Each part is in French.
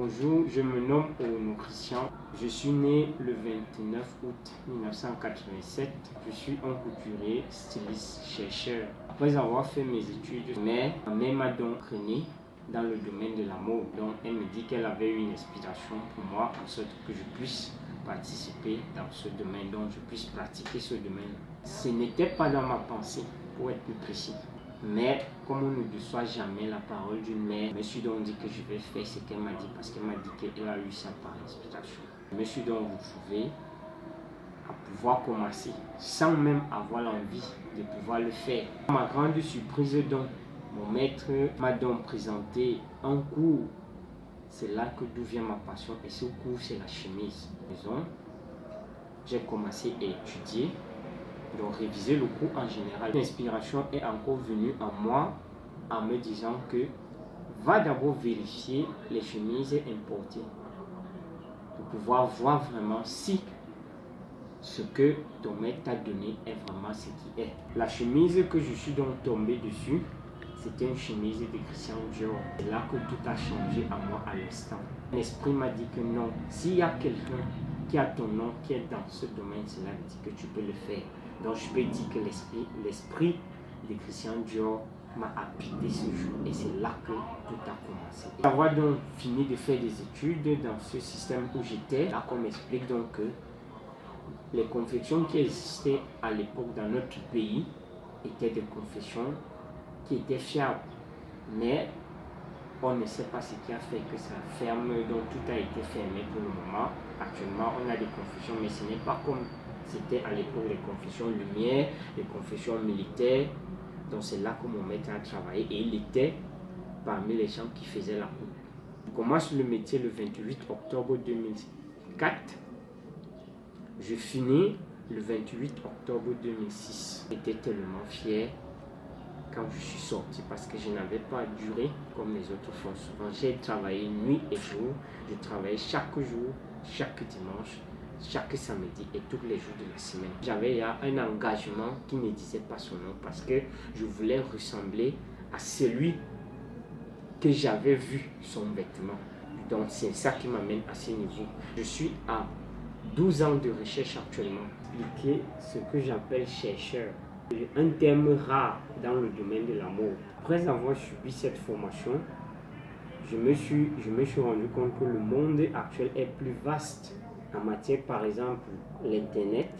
Bonjour, je me nomme Ono Christian. Je suis né le 29 août 1987. Je suis un couturier, styliste, chercheur. Après avoir fait mes études, ma mère m'a donc entraîné dans le domaine de la mode. Donc elle me dit qu'elle avait eu une inspiration pour moi en sorte que je puisse participer dans ce domaine, donc je puisse pratiquer ce domaine. Ce n'était pas dans ma pensée, pour être plus précis. Mais comme on ne reçoit jamais la parole d'une mère, je me suis donc dit que je vais faire ce qu'elle m'a dit parce qu'elle m'a dit qu'elle a eu ça par inspiration. Je me suis donc retrouvé à pouvoir commencer sans même avoir l'envie de pouvoir le faire. À ma grande surprise donc, mon maître m'a donc présenté un cours. C'est là que d'où vient ma passion et ce cours c'est la chemise. J'ai commencé à étudier. Donc réviser le cours en général. L'inspiration est encore venue en moi en me disant que va d'abord vérifier les chemises importées pour pouvoir voir vraiment si ce que ton maître t'a donné est vraiment ce qui est. La chemise que je suis donc tombé dessus, c'était une chemise de Christian Dior. C'est là que tout a changé à moi à l'instant. L'esprit m'a dit que non, s'il y a quelqu'un qui a ton nom, qui est dans ce domaine, cela dit que tu peux le faire. Donc je peux dire que l'esprit de Christian Dior m'a habité ce jour et c'est là que tout a commencé. Avoir donc fini de faire des études dans ce système où j'étais, là qu'on m'explique donc que les confections qui existaient à l'époque dans notre pays étaient des confections qui étaient fiables. Mais on ne sait pas ce qui a fait que ça ferme, donc tout a été fermé pour le moment. Actuellement, on a des confections, mais ce n'est pas comme c'était à l'époque les confessions lumière, les confessions militaires. Donc c'est là que mon maître a travaillé et il était parmi les gens qui faisaient la coupe. Je commence le métier le 28 octobre 2004. Je finis le 28 octobre 2006. J'étais tellement fier quand je suis sorti parce que je n'avais pas duré comme les autres font souvent. J'ai travaillé nuit et jour. Je travaillais chaque jour, chaque dimanche, chaque samedi et tous les jours de la semaine. J'avais un engagement qui ne disait pas son nom parce que je voulais ressembler à celui que j'avais vu son vêtement. Donc c'est ça qui m'amène à ce niveau. Je suis à 12 ans de recherche actuellement. Expliquer ce que j'appelle chercheur. Un terme rare dans le domaine de la mode. Après avoir subi cette formation, je me suis rendu compte que le monde actuel est plus vaste en matière, par exemple, l'internet,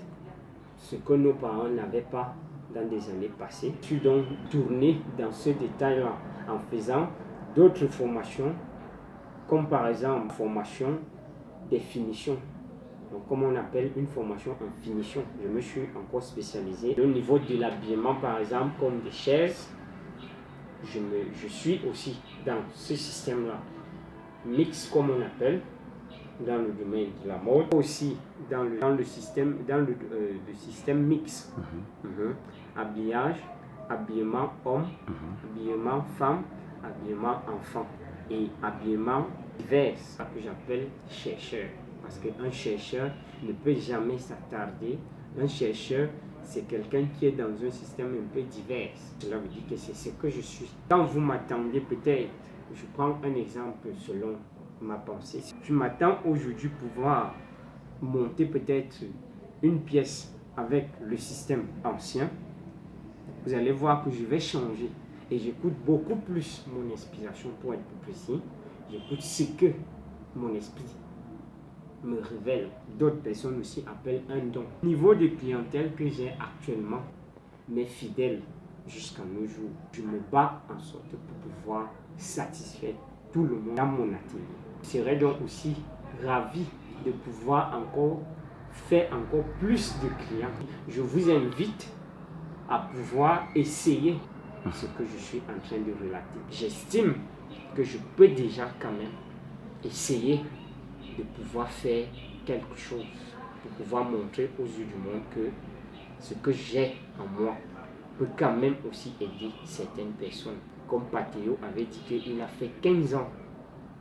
ce que nos parents n'avaient pas dans des années passées. Je suis donc tourné dans ce détail-là en faisant d'autres formations, comme par exemple formation des finitions. Donc, comme on appelle une formation en finition, je me suis encore spécialisé. Au niveau de l'habillement, par exemple, comme des chaises, je suis aussi dans ce système-là, mix comme on appelle, dans le domaine de la mode, aussi dans le système mix. Habillage, habillement homme, habillement femme, habillement enfant et habillement divers, ça que j'appelle chercheur. Parce qu'un chercheur ne peut jamais s'attarder. Un chercheur, c'est quelqu'un qui est dans un système un peu divers. Cela veut dire que c'est ce que je suis. Quand vous m'attendez peut-être, je prends un exemple selon ma pensée. Je m'attends aujourd'hui pouvoir monter peut-être une pièce avec le système ancien. Vous allez voir que je vais changer. Et j'écoute beaucoup plus mon inspiration pour être plus précis. J'écoute ce que mon esprit me révèle. D'autres personnes aussi appellent un don. Au niveau de clientèle que j'ai actuellement, mes fidèles jusqu'à nos jours, je me bats en sorte pour pouvoir satisfaire tout le monde dans mon atelier. Je serais donc aussi ravi de pouvoir faire encore plus de clients. Je vous invite à pouvoir essayer ce que je suis en train de relater. J'estime que je peux déjà quand même essayer de pouvoir faire quelque chose, de pouvoir montrer aux yeux du monde que ce que j'ai en moi peut quand même aussi aider certaines personnes. Comme Pateo avait dit qu'il a fait 15 ans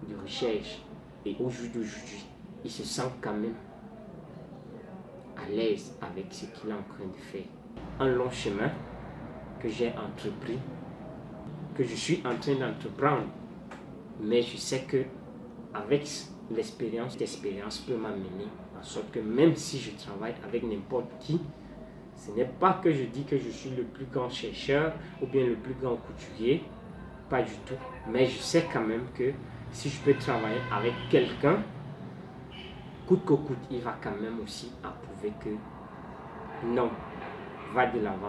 de recherche et au jour d'aujourd'hui, il se sent quand même à l'aise avec ce qu'il est en train de faire. Un long chemin que j'ai entrepris, que je suis en train d'entreprendre, mais je sais que avec l'expérience, cette expérience peut m'amener en sorte que même si je travaille avec n'importe qui, ce n'est pas que je dis que je suis le plus grand chercheur ou bien le plus grand couturier, pas du tout. Mais je sais quand même que si je peux travailler avec quelqu'un, coûte que coûte, il va quand même aussi approuver que non, va de l'avant,